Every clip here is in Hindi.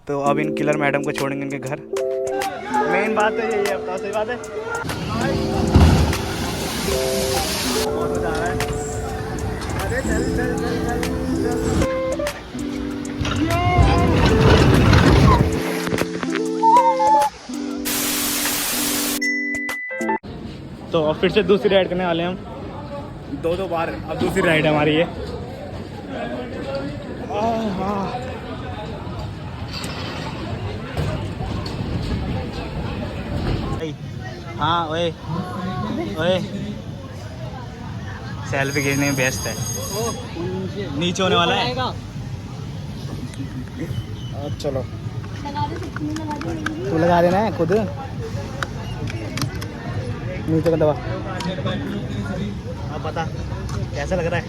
तो अब इन किलर मैडम को छोड़ेंगे इनके घर। मेन बात तो यही है, बताओ सही बात है। बहुत मजा आ रहा है। अरे चल चल चल चल चल। तो अब फिर से दूसरी राइड करने वाले हैं हम। दो बार अब दूसरी राइड है हमारी ये। हाँ ओए ओए, सेल्फी खींचने में बेस्ट है। नीचे होने वाला है। चलो तू लगा देना है खुद, नीचे का दबा। अब बता कैसा लग रहा है,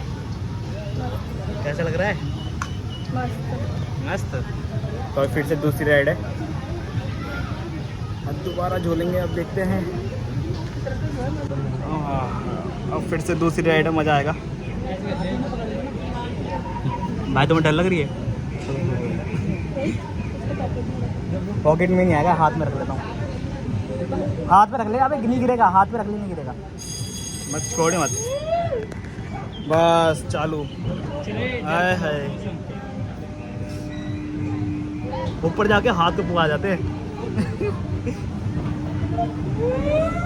कैसा लग रहा है? मस्त। तो फिर से दूसरी राइड है, अब दोबारा झूलेंगे। अब देखते हैं। अब फिर से दूसरी राइड है, मज़ा आएगा। भाई तुम्हें डर लग रही है? पॉकेट में नहीं आएगा, हाथ में रख लेता हूँ। हाथ में रख ले, अबे नहीं गिरेगा, हाथ में रख ले, नहीं गिरेगा। मत छोड़े मत, बस चालू। हाय हाय, ऊपर जाके हाथ को पुआ जाते हैं।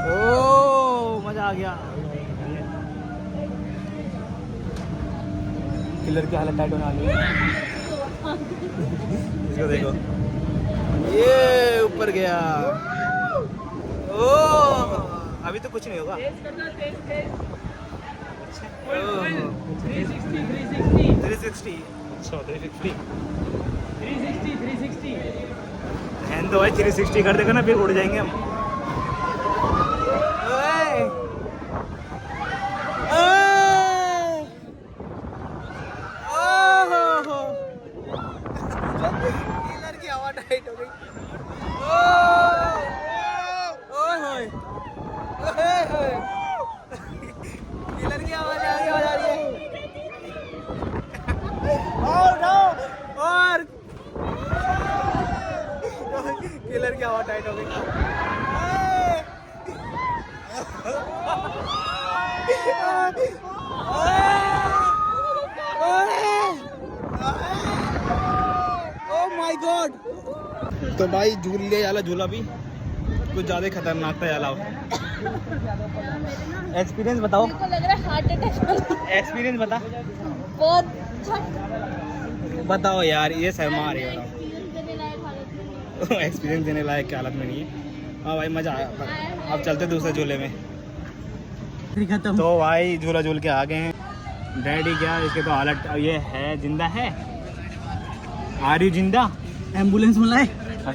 ओ मजा आ गया। किलर की हालत टाइट होने वाली है। इसको देखो, ये ऊपर गया। ओ अभी तो कुछ नहीं होगा। 360 हैंड तो भाई 360 कर देगा ना, फिर उड़ जाएंगे हम। किलर की हवा टाइट हो गई। किलर की आवाज आ रही है। और किलर की हवा टाइट हो गई। Oh my God. तो भाई झूल लिया याला, झूला भी कुछ ज़्यादा खतरनाक था याला। एक्सपीरियंस बताओ। मेरे को लग रहा है हार्ट अटैक। एक्सपीरियंस बता। बहुत बताओ यार, ये शर्मा आ रही है। एक्सपीरियंस देने लायक की हालत में नहीं है। हाँ भाई मज़ा आया। अब चलते दूसरे झूले में। तो भाई झूला झूल के आ गए हैं। डैडी क्या इसके तो हालत ये है, जिंदा है। आ रही जिंदा, एम्बुलेंस बुलाए।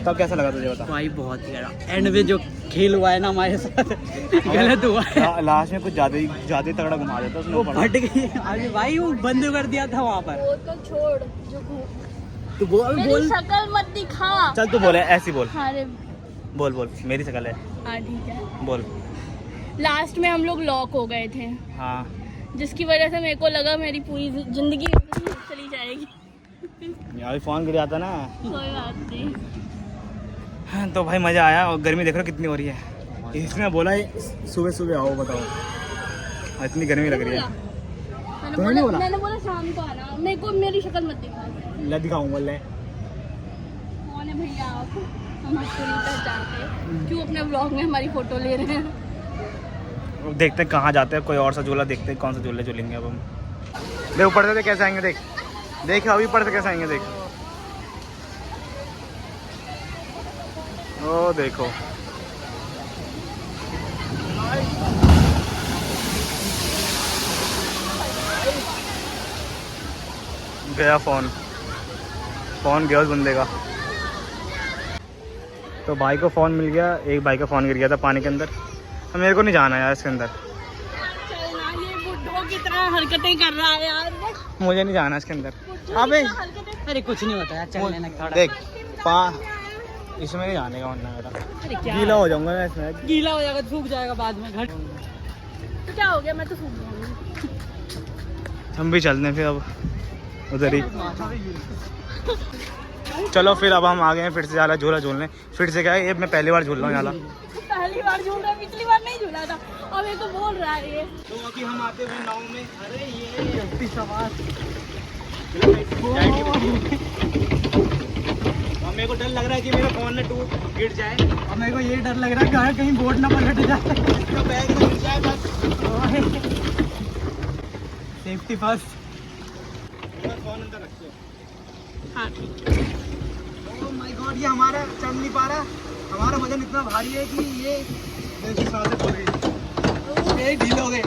तब कैसा लगा तुझे बता? भाई बहुत ही एंड में जो खेल हुआ है ना हमारे साथ, गलत हुआ है। लास्ट में कुछ ज्यादा तगड़ा घुमा देता उसने, वो फट गई। अरे भाई वो बंद कर दिया था वहाँ पर। वो तो छोड़, जो तू बोल शक्ल मत दिखा। चल तू बोले, ऐसी बोल। अरे बोल मेरी शक्ल है। हाँ ठीक है बोल। लास्ट में हम लोग लॉक हो गए थे। हाँ, जिसकी वजह से मेरे को लगा मेरी पूरी जिंदगी चली जाएगी। अभी फोन गिर जाता ना। कोई बात नहीं। हाँ, तो भाई मज़ा आया। और गर्मी देख रहे हो कितनी हो रही है। इसने बोला सुबह सुबह आओ, बताओ इतनी गर्मी लग रही है। मैंने बोला शाम को आना। मेरे को मेरी शक्ल मत दिखा। ले दिखाऊंगा। ले कौन है भैया आप? हम आपको नहीं पहचानते, क्यों अपने ब्लॉग में हमारी फोटो ले रहे हैं? देखते हैं कहाँ जाते हैं, कोई और सा झूला देखते हैं, कौन सा झूला झूलेंगे अब हम। देख ऊपर से कैसे आएंगे, देख अभी ऊपर से कैसे आएंगे, देख। ओ देखो गया फोन गया उस बंदे का। तो भाई को फ़ोन मिल गया, एक भाई का फ़ोन गिर गया था पानी के अंदर। तो मेरे को नहीं जाना यार इसके अंदर। चलना, ये बुड्ढों की तरह हरकतें कर रहा है यार। मुझे नहीं जाना इसके अंदर। अबे अरे कुछ नहीं होता यार, चल लेना थोड़ा। देख इसमें नहीं जाने का वरना मेरा गीला हो जाऊंगा मैं इसमें। गीला हो जाएगा, सूख जाएगा बाद में। घट तो क्या हो गया, मैं तो सूख जाऊंगी। हम भी चलते हैं फिर अब उधर ही। चलो फिर अब हम आ गए हैं फिर से ज़्यादा झूला झूलने। फिर से क्या है, ये मैं पहली बार झूल रहा हूँ ज़्यादा। पहली बार झूल रहा है, पिछली बार नहीं झूला था और मेरे को बोल रहा है ये। तो अभी हम आते हुए नाव में, अरे ये सवार अब मेरे को डर लग रहा है कि मेरा फोन न टूट गिर जाए। और मेरे को ये डर लग रहा है कहीं बोट ना पलट जाए, तो बैग में गिर जाए बस। Safety first. फोन अंदर रखो। हाँ ठीक है। ओह माय गॉड, ये हमारा चल नहीं पा रहा। हमारा वजन इतना भारी है कि ये जैसे सांसें फूल गई। पेट ढीले हो गए,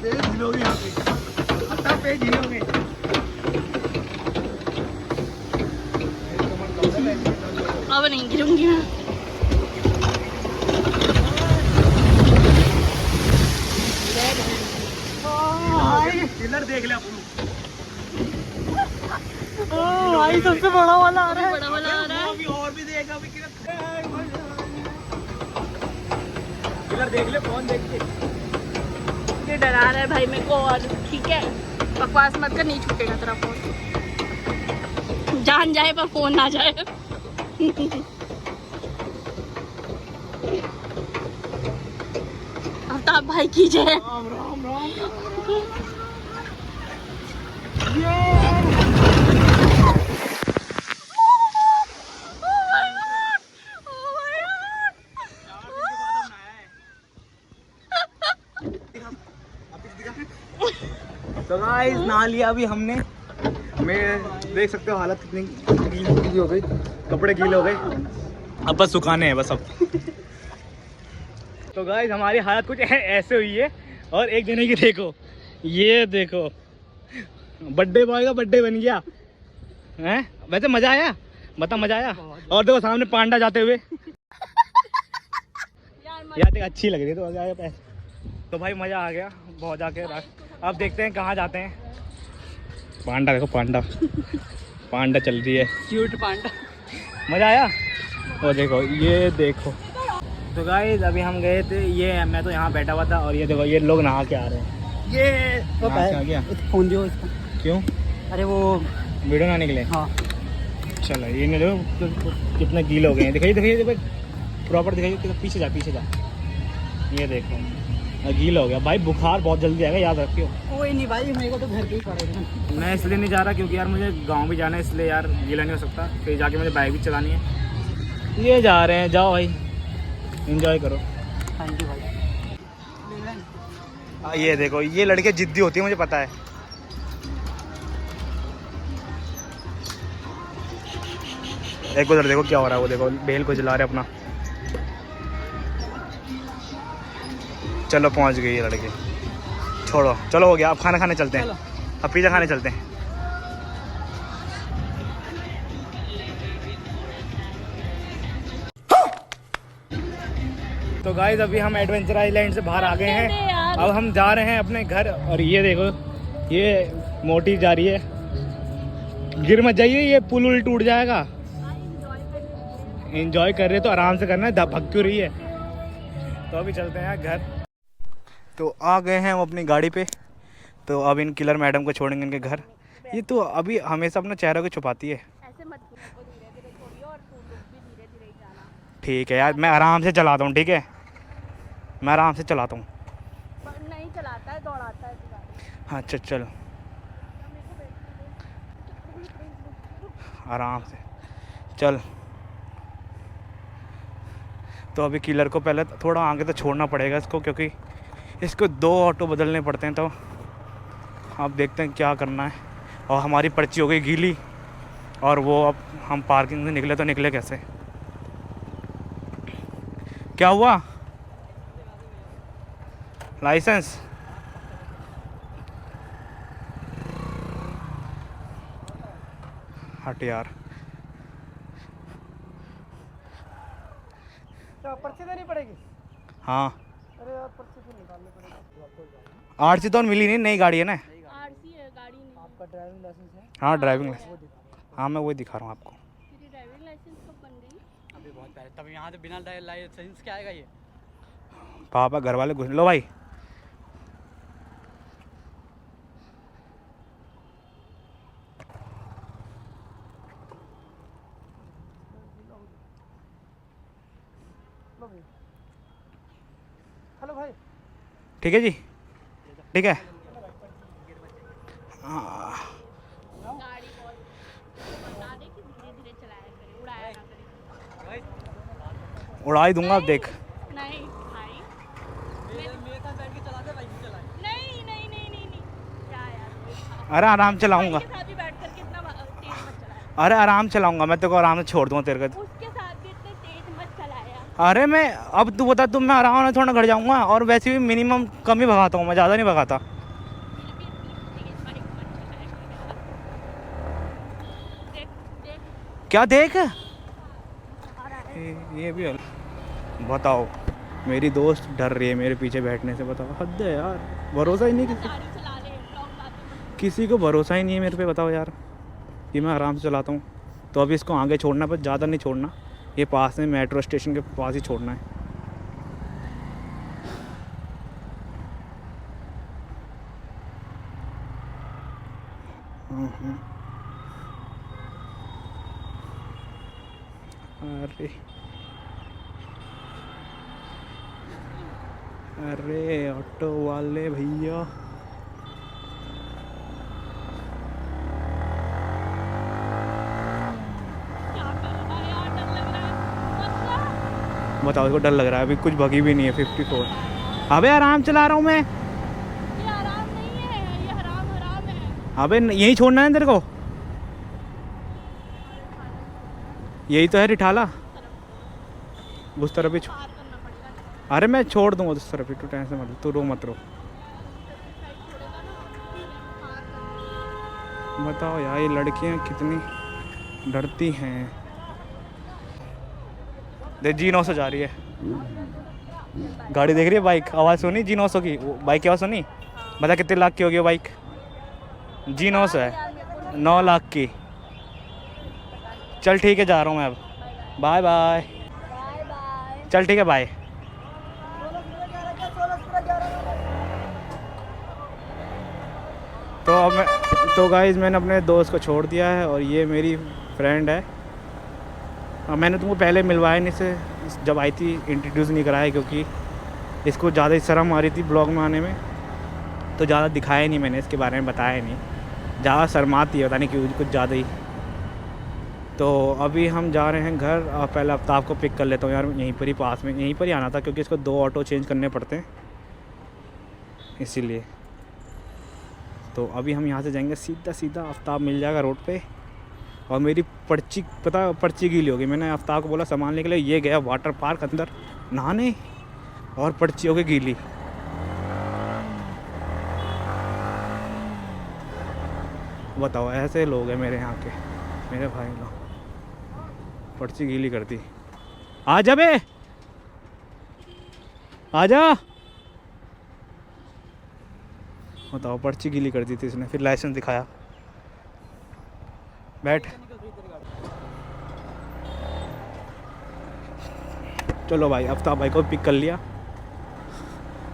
पेट ढीले हो गए यहाँ पे, अपना पेट ढीले हो गए। अब नहीं गिरूंगी मैं। किलर देख ले अपनू। भाई सबसे बड़ा वाला आ रहा है। बड़ा वाला आ रहा है। अभी और भी देगा, अभी किलर देख ले, फोन देख के। ये डरा रहा है भाई मेरे को। और ठीक है, बकवास मत कर, नहीं छूटेगा तेरा फोन। जान जाए पर फोन ना जाए। अफ्ताब भाई की जय। राम राम राम। तो गाइस नहा लिया अभी हमने। मैं देख सकते हो हालत कितनी गीली हो गई, कपड़े गीले हो गए। अब बस सुखाने हैं बस अब। तो गाइस हमारी हालत कुछ ऐसे हुई है। और एक जने की देखो, ये देखो, बर्थडे बॉय का बर्थडे बन गया हैं। वैसे मजा आया, बता मजा आया। और देखो सामने पांडा जाते हुए। यार देख अच्छी लग रही है। तो मजा आया। तो भाई मजा आ गया बहुत जाके। अब देखते हैं कहाँ जाते हैं। पांडा देखो, पांडा पांडा चल रही है, क्यूट पांडा। मजा आया। और देखो ये देखो। तो गाइस अभी हम गए थे, ये मैं तो यहाँ बैठा हुआ था और ये देखो ये लोग नहा के आ रहे हैं। ये नहा के आ गया। फोन दियो इसका। क्यों? अरे वो वीडियो बनाने के लिए। हाँ चलो ये नहीं देखो कितने गीले हो गए हैं। दिखाइए दिखाइए देखो प्रॉपर दिखाइए। पीछे जा पीछे जा, ये देखो गीला हो गया भाई। बुखार बहुत जल्दी आएगा, याद रखियो। कोई नहीं भाई, मेरे को तो घर पे ही पड़ेगा। मैं इसलिए नहीं जा रहा क्योंकि यार मुझे गांव भी जाना है, इसलिए यार गीला नहीं हो सकता। फिर जाके मुझे बाइक भी चलानी है। ये जा रहे हैं, जाओ भाई एंजॉय करो। थैंक यू भाई। ये देखो ये लड़के जिद्दी होती है, मुझे पता है। एक उधर देखो क्या हो रहा है, वो देखो बेल को जला रहे अपना। चलो पहुंच गई ये लड़के। छोड़ो, चलो हो गया। अब खाना खाने चलते हैं। अब पिज़्ज़ा खाने चलते हैं। तो गाइस अभी हम एडवेंचर आइलैंड से बाहर आ गए हैं। अब हम जा रहे हैं अपने घर। और ये देखो ये मोटी जा रही है। गिर मत जाइए, ये पुल उल टूट जाएगा। एंजॉय कर रहे तो आराम से करना है, भग क्यों रही है। तो अभी चलते हैं घर। तो आ गए हैं हम अपनी गाड़ी पे। तो अब इन किलर मैडम को छोड़ेंगे इनके घर। ये तो अभी हमेशा अपना चेहरा को छुपाती है। ऐसे मत बोलो, धीरे-धीरे छोड़िए और तुम लोग भी धीरे-धीरे ही जाना। ठीक है यार, मैं आराम से चलाता हूँ। ठीक है, मैं आराम से चलाता हूँ। पर नहीं चलाता है, दौड़ाता है तू गाड़ी। हाँ चल आराम से चल। तो अभी किलर को पहले थोड़ा आगे तो छोड़ना पड़ेगा इसको, क्योंकि इसको 2 ऑटो बदलने पड़ते हैं। तो अब देखते हैं क्या करना है। और हमारी पर्ची हो गई गीली। और वो अब हम पार्किंग से निकले तो निकले कैसे? क्या हुआ? लाइसेंस? हट यार। तो पर्ची देनी पड़ेगी। हाँ अरे यार पर्ची तो निकालनी पड़ेगी। आरसी तो मिली नहीं, नई गाड़ी है ना। आरसी है, गाड़ी नहीं। आपका ड्राइविंग लाइसेंस है? हाँ ड्राइविंग लाइसेंस। हाँ मैं वही दिखा रहा हूँ आपको। तेरी ड्राइविंग लाइसेंस कब बन गई? अभी बहुत पहले। तब यहाँ से बिना लाइसेंस क्या आएगा ये? पापा घर वाले घुस लो भाई। हेलो भाई। ठीक है जी, ठीक है। हाँ, गाड़ी बहुत बता दे कि धीरे धीरे चलाया करे, उड़ाया ना करे। उड़ा ही दूंगा, अब देख। नहीं भाई, मेरे साथ बैठ के चला दे भाई, चलाए। नहीं नहीं नहीं नहीं नहीं, क्या यार, अरे आराम चलाऊंगा, के साथ भी बैठ कर के इतना तेज मत चलाया। अरे आराम चलाऊंगा मैं, तेरे को आराम से छोड़ दूंगा तेरे को। उसके साथ भी इतने तेज मत चलाया। अरे मैं, अब तू बता, तुम, मैं आराम से थोड़ा घर जाऊंगा, और वैसे भी मिनिमम कम ही भगाता हूँ मैं, ज़्यादा नहीं भगाता। फिर भी इतनी तेज बाइक मत चलाया कर। देख देख क्या देख, आ रहा है। ये भी बताओ, मेरी दोस्त डर रही है मेरे पीछे बैठने से, बताओ, हद है यार, भरोसा ही नहीं किसी, गाड़ी चला ले, ब्लॉग लाते किसी को भरोसा ही नहीं है मेरे पे, बताओ यार, कि मैं आराम से चलाता हूँ। तो अभी इसको आगे छोड़ना, पर ज़्यादा नहीं छोड़ना, ये पास में मेट्रो स्टेशन के पास ही छोड़ना है। अरे अरे ऑटो वाले भैया, क्या कर रहा है यार, डर लग रहा है। बताओ, इसको डर लग रहा है, अभी कुछ भगी भी नहीं है 54। अबे आराम चला रहा हूँ मैं, ये आराम नहीं है, ये हराम हराम है। अबे यही छोड़ना है तेरे को, यही तो है रिठाला, उस तरफ भी पार करना पड़ेगा। अरे मैं छोड़ दूंगा उस तरफ ही, तू टेंशन मत ले, तू रो मत रो। साइड छोड़ेगा ना, पार करना। बताओ यार, ये लड़कियां कितनी डरती हैं। देख G900 जा रही है गाड़ी, देख रही है, बाइक आवाज़ सुनी G900 की, बाइक की आवाज़ सुनी, बता कितने लाख की होगी वो बाइक, G900 है, 9 लाख की। चल ठीक है, जा रहा हूँ मैं अब, बाय बाय, बाय बाय। चल ठीक है, बाय। तो अब मैं, तो गाइस मैंने अपने दोस्त को छोड़ दिया है, और ये मेरी फ्रेंड है। मैंने तुमको पहले मिलवाया नहीं से, जब आई थी इंट्रोड्यूस नहीं कराया, क्योंकि इसको ज़्यादा ही शर्म आ रही थी ब्लॉग में आने में, तो ज़्यादा दिखाया नहीं मैंने, इसके बारे में बताया नहीं, ज़्यादा शर्माती है, पता नहीं क्यों, कुछ ज़्यादा ही। तो अभी हम जा रहे हैं घर, और पहले आफ्ताब को पिक कर लेता हूँ यार, यहीं पर ही पास में, यहीं पर ही आना था, क्योंकि इसको 2 ऑटो चेंज करने पड़ते हैं, इसीलिए। तो अभी हम यहाँ से जाएंगे सीधा सीधा, आफ्ताब मिल जाएगा रोड पे, और मेरी पर्ची, पता, पर्ची गीली होगी, मैंने आफ्ताब को बोला संभालने के लिए, ये गया वाटर पार्क अंदर नहाने, और पर्ची हो गई गीली। बताओ, ऐसे लोग हैं मेरे यहाँ के, मेरे भाई लोग, पर्ची गीली करती। आ जा बे, आ जा। बताओ, पर्ची गीली कर दी थी इसने, फिर लाइसेंस दिखाया। बैठ, चलो भाई, आफ्ताब भाई को पिक कर लिया,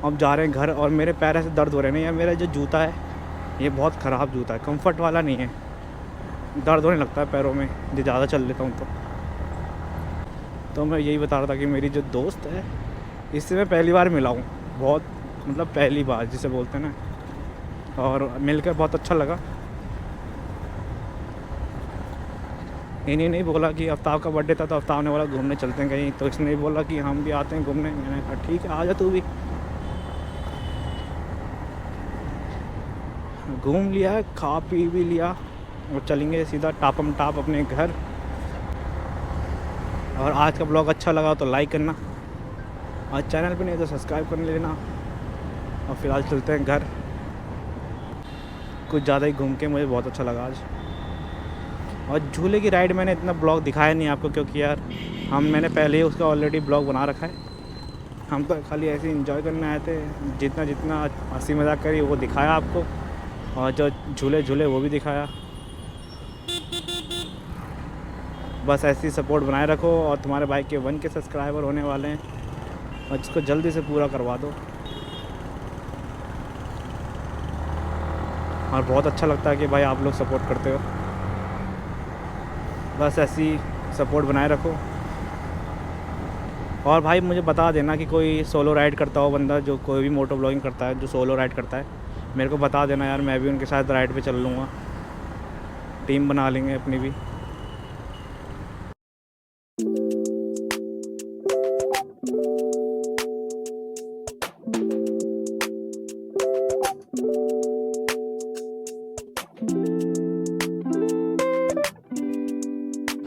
अब जा रहे हैं घर। और मेरे पैर ऐसे दर्द हो रहे हैं यार, मेरा जो जूता है ये बहुत ख़राब जूता है, कंफर्ट वाला नहीं है, दर्द होने लगता है पैरों में जो ज़्यादा चल लेता हूँ तो मैं यही बता रहा था कि मेरी जो दोस्त है, इससे मैं पहली बार मिला हूँ, बहुत, मतलब पहली बार जिसे बोलते हैं ना, और मिलकर बहुत अच्छा लगा। इन्हीं नहीं बोला कि आफ्ताब का बर्थडे था, तो आफ्ताब ने बोला घूमने चलते हैं कहीं, तो इसने बोला कि हम भी आते हैं घूमने, मैंने कहा ठीक है, आ जा तू भी। घूम लिया, खा पी भी लिया, और चलेंगे सीधा टापम टाप अपने घर। और आज का ब्लॉग अच्छा लगा तो लाइक करना, और चैनल पे नहीं तो सब्सक्राइब कर लेना। और फिलहाल चलते हैं घर, कुछ ज़्यादा ही घूम के मुझे बहुत अच्छा लगा आज। और झूले की राइड मैंने इतना ब्लॉग दिखाया नहीं आपको, क्योंकि यार मैंने पहले ही उसका ऑलरेडी ब्लॉग बना रखा है, हम तो खाली ऐसे इंजॉय करने आए थे, जितना जितना हंसी मजाक करी वो दिखाया आपको, और जो झूले झूले वो भी दिखाया। बस ऐसी सपोर्ट बनाए रखो, और तुम्हारे भाई के 1 के सब्सक्राइबर होने वाले हैं, और जिसको जल्दी से पूरा करवा दो। और बहुत अच्छा लगता है कि भाई आप लोग सपोर्ट करते हो, बस ऐसी सपोर्ट बनाए रखो। और भाई मुझे बता देना कि कोई सोलो राइड करता हो बंदा, जो कोई भी मोटो ब्लॉगिंग करता है, जो सोलो राइड करता है, मेरे को बता देना यार, मैं भी उनके साथ राइड पे चल लूँगा, टीम बना लेंगे अपनी भी।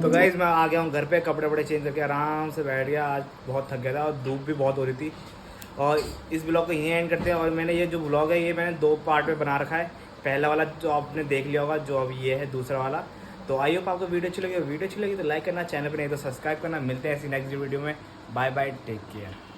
तो गाइज़ मैं आ गया हूँ घर पे, कपड़े वपड़े चेंज करके आराम से बैठ गया। आज बहुत थक गया था और धूप भी बहुत हो रही थी। और इस ब्लॉग को यहीं एंड करते हैं। और मैंने ये जो ब्लॉग है ये मैंने 2 पार्ट में बना रखा है। पहला वाला जो आपने देख लिया होगा, जो अब ये है दूसरा वाला। तो आई होप आपको वीडियो अच्छी लगी तो लाइक करना, चैनल पर नहीं तो सब्सक्राइब करना। मिलते हैं ऐसी नेक्स्ट वीडियो में। Bye bye, take care.